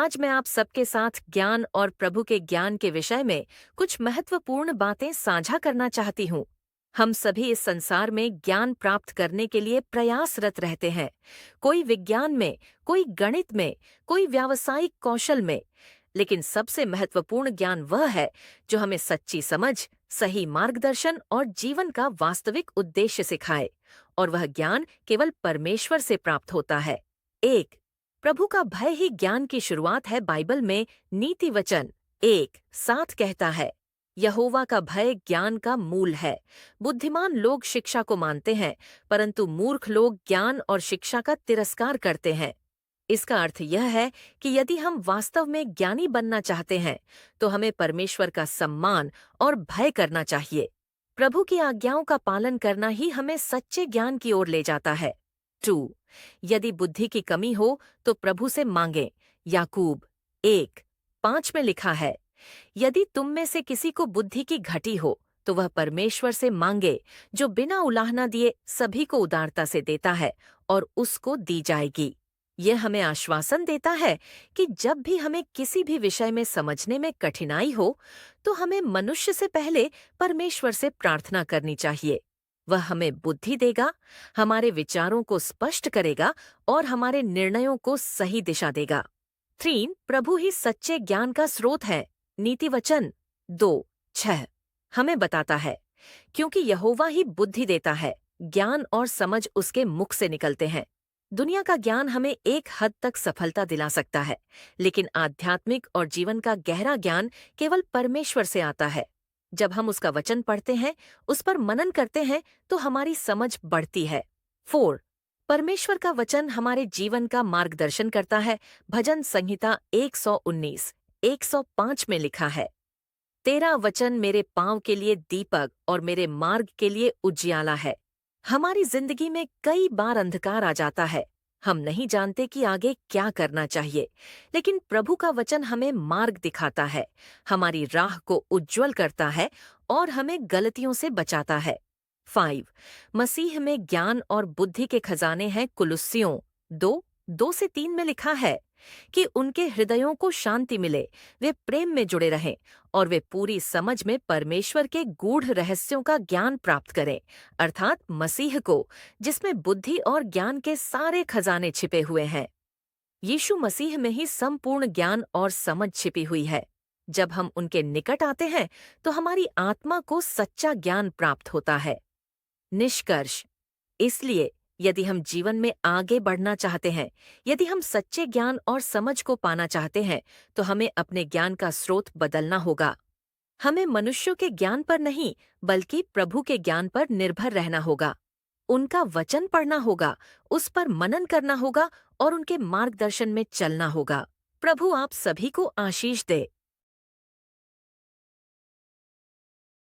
आज मैं आप सबके साथ ज्ञान और प्रभु के ज्ञान के विषय में कुछ महत्वपूर्ण बातें साझा करना चाहती हूँ। हम सभी इस संसार में ज्ञान प्राप्त करने के लिए प्रयासरत रहते हैं। कोई विज्ञान में, कोई गणित में, कोई व्यावसायिक कौशल में। लेकिन सबसे महत्वपूर्ण ज्ञान वह है जो हमें सच्ची समझ, सही मार्गदर्शन और जीवन का वास्तविक उद्देश्य सिखाए। और वह ज्ञान केवल परमेश्वर से प्राप्त होता है। एक, प्रभु का भय ही ज्ञान की शुरुआत है। बाइबल में नीति वचन 1:7 कहता है, यहोवा का भय ज्ञान का मूल है। बुद्धिमान लोग शिक्षा को मानते हैं, परंतु मूर्ख लोग ज्ञान और शिक्षा का तिरस्कार करते हैं। इसका अर्थ यह है कि यदि हम वास्तव में ज्ञानी बनना चाहते हैं, तो हमें परमेश्वर का सम्मान और भय करना चाहिए। प्रभु की आज्ञाओं का पालन करना ही हमें सच्चे ज्ञान की ओर ले जाता है। 2. यदि बुद्धि की कमी हो तो प्रभु से मांगें। याकूब 1:5 में लिखा है, यदि तुम में से किसी को बुद्धि की घटी हो तो वह परमेश्वर से मांगे, जो बिना उलाहना दिए सभी को उदारता से देता है, और उसको दी जाएगी। यह हमें आश्वासन देता है कि जब भी हमें किसी भी विषय में समझने में कठिनाई हो, तो हमें मनुष्य से पहले परमेश्वर से प्रार्थना करनी चाहिए। वह हमें बुद्धि देगा, हमारे विचारों को स्पष्ट करेगा और हमारे निर्णयों को सही दिशा देगा। 3. प्रभु ही सच्चे ज्ञान का स्रोत है। नीति वचन 2:6 हमें बताता है, क्योंकि यहोवा ही बुद्धि देता है, ज्ञान और समझ उसके मुख से निकलते हैं। दुनिया का ज्ञान हमें एक हद तक सफलता दिला सकता है, लेकिन आध्यात्मिक और जीवन का गहरा ज्ञान केवल परमेश्वर से आता है। जब हम उसका वचन पढ़ते हैं, उस पर मनन करते हैं, तो हमारी समझ बढ़ती है। 4. परमेश्वर का वचन हमारे जीवन का मार्गदर्शन करता है। भजन संहिता 119:105 में लिखा है, तेरा वचन मेरे पांव के लिए दीपक और मेरे मार्ग के लिए उजियाला है। हमारी जिंदगी में कई बार अंधकार आ जाता है, हम नहीं जानते कि आगे क्या करना चाहिए, लेकिन प्रभु का वचन हमें मार्ग दिखाता है, हमारी राह को उज्ज्वल करता है और हमें गलतियों से बचाता है। 5. मसीह में ज्ञान और बुद्धि के खजाने हैं। कुलुस्सियों 2:2-3 में लिखा है कि उनके हृदयों को शांति मिले, वे प्रेम में जुड़े रहें और वे पूरी समझ में परमेश्वर के गूढ़ रहस्यों का ज्ञान प्राप्त करें, अर्थात मसीह को, जिसमें बुद्धि और ज्ञान के सारे खजाने छिपे हुए हैं। यीशु मसीह में ही संपूर्ण ज्ञान और समझ छिपी हुई है। जब हम उनके निकट आते हैं, तो हमारी आत्मा को सच्चा ज्ञान प्राप्त होता है। निष्कर्ष, इसलिए यदि हम जीवन में आगे बढ़ना चाहते हैं, यदि हम सच्चे ज्ञान और समझ को पाना चाहते हैं, तो हमें अपने ज्ञान का स्रोत बदलना होगा। हमें मनुष्यों के ज्ञान पर नहीं, बल्कि प्रभु के ज्ञान पर निर्भर रहना होगा। उनका वचन पढ़ना होगा, उस पर मनन करना होगा और उनके मार्गदर्शन में चलना होगा। प्रभु आप सभी को आशीष दे।